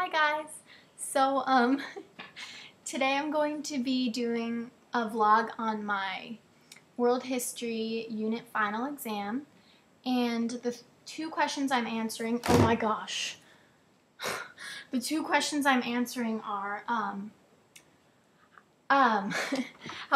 Hi guys! So today I'm going to be doing a vlog on my World History Unit final exam, and the two questions I'm answering, oh my gosh, the two questions I'm answering are how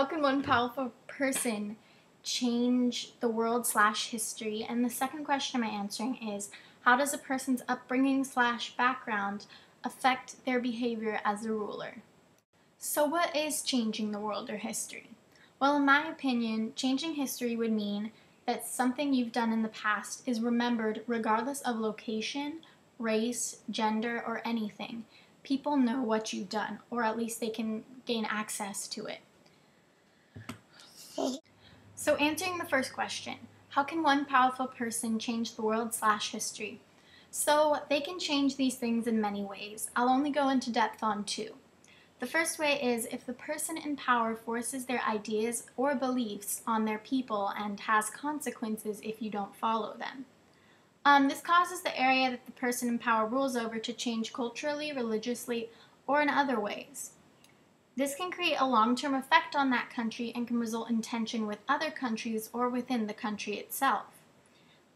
can one powerful person change the world / history, and the second question I'm answering is how does a person's upbringing / background affect their behavior as a ruler? So what is changing the world or history? Well, in my opinion, changing history would mean that something you've done in the past is remembered regardless of location, race, gender, or anything. People know what you've done, or at least they can gain access to it. So answering the first question, how can one powerful person change the world / history? So they can change these things in many ways. I'll only go into depth on two. The first way is if the person in power forces their ideas or beliefs on their people and has consequences if you don't follow them. This causes the area that the person in power rules over to change culturally, religiously, or in other ways. This can create a long-term effect on that country and can result in tension with other countries or within the country itself.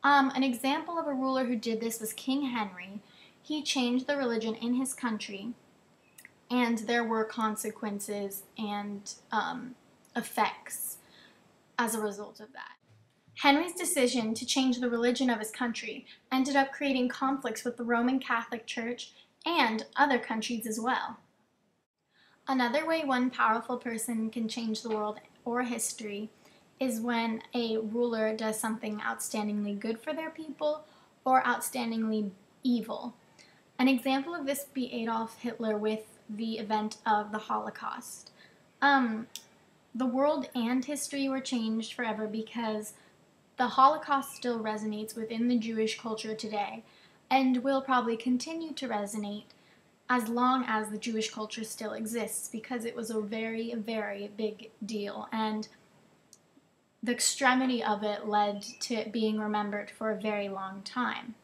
An example of a ruler who did this was King Henry. He changed the religion in his country, and there were consequences and effects as a result of that. Henry's decision to change the religion of his country ended up creating conflicts with the Roman Catholic Church and other countries as well. Another way one powerful person can change the world or history is when a ruler does something outstandingly good for their people or outstandingly evil. An example of this would be Adolf Hitler with the event of the Holocaust. The world and history were changed forever because the Holocaust still resonates within the Jewish culture today and will probably continue to resonate as long as the Jewish culture still exists, because it was a very, very big deal, and the extremity of it led to it being remembered for a very long time.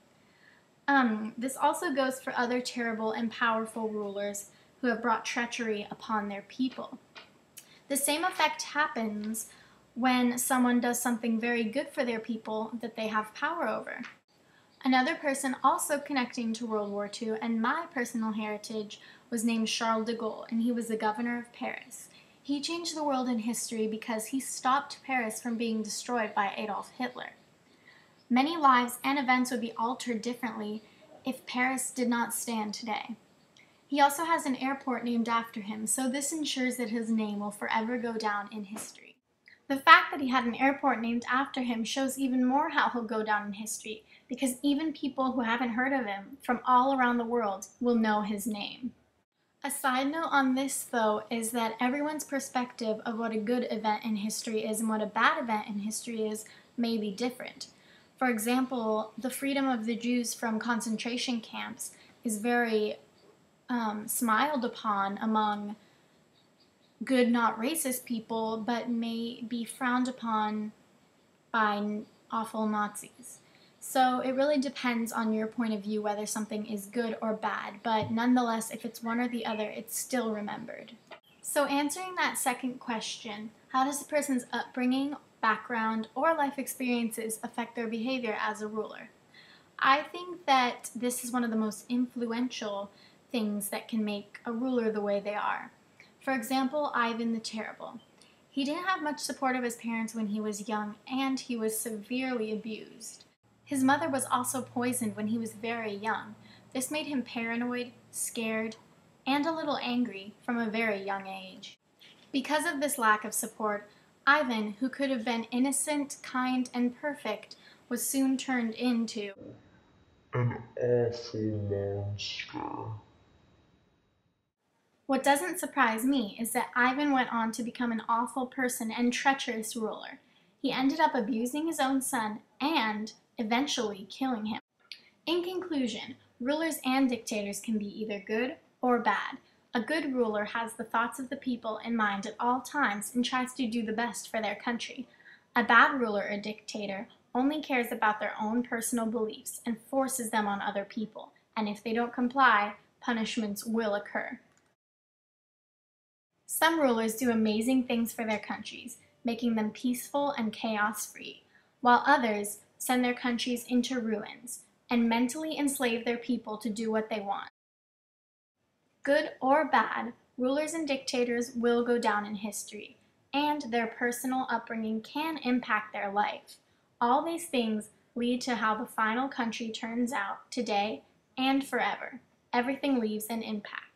This also goes for other terrible and powerful rulers who have brought treachery upon their people. The same effect happens when someone does something very good for their people that they have power over. Another person also connecting to World War II and my personal heritage was named Charles de Gaulle, and he was the governor of Paris. He changed the world in history because he stopped Paris from being destroyed by Adolf Hitler. Many lives and events would be altered differently if Paris did not stand today. He also has an airport named after him, so this ensures that his name will forever go down in history. The fact that he had an airport named after him shows even more how he'll go down in history, because even people who haven't heard of him from all around the world will know his name. A side note on this, though, is that everyone's perspective of what a good event in history is and what a bad event in history is may be different. For example, the freedom of the Jews from concentration camps is very smiled upon among good, not racist people, but may be frowned upon by awful Nazis. So it really depends on your point of view whether something is good or bad, but nonetheless, if it's one or the other, it's still remembered. So answering that second question, how does a person's upbringing, background, or life experiences affect their behavior as a ruler? I think that this is one of the most influential things that can make a ruler the way they are. For example, Ivan the Terrible. He didn't have much support of his parents when he was young, and he was severely abused. His mother was also poisoned when he was very young. This made him paranoid, scared, and a little angry from a very young age. Because of this lack of support, Ivan, who could have been innocent, kind, and perfect, was soon turned into an awful monster. What doesn't surprise me is that Ivan went on to become an awful person and treacherous ruler. He ended up abusing his own son and eventually killing him. In conclusion, rulers and dictators can be either good or bad. A good ruler has the thoughts of the people in mind at all times and tries to do the best for their country. A bad ruler or dictator only cares about their own personal beliefs and forces them on other people, and if they don't comply, punishments will occur. Some rulers do amazing things for their countries, making them peaceful and chaos-free, while others send their countries into ruins and mentally enslave their people to do what they want. Good or bad, rulers and dictators will go down in history, and their personal upbringing can impact their life. All these things lead to how the final country turns out today and forever. Everything leaves an impact.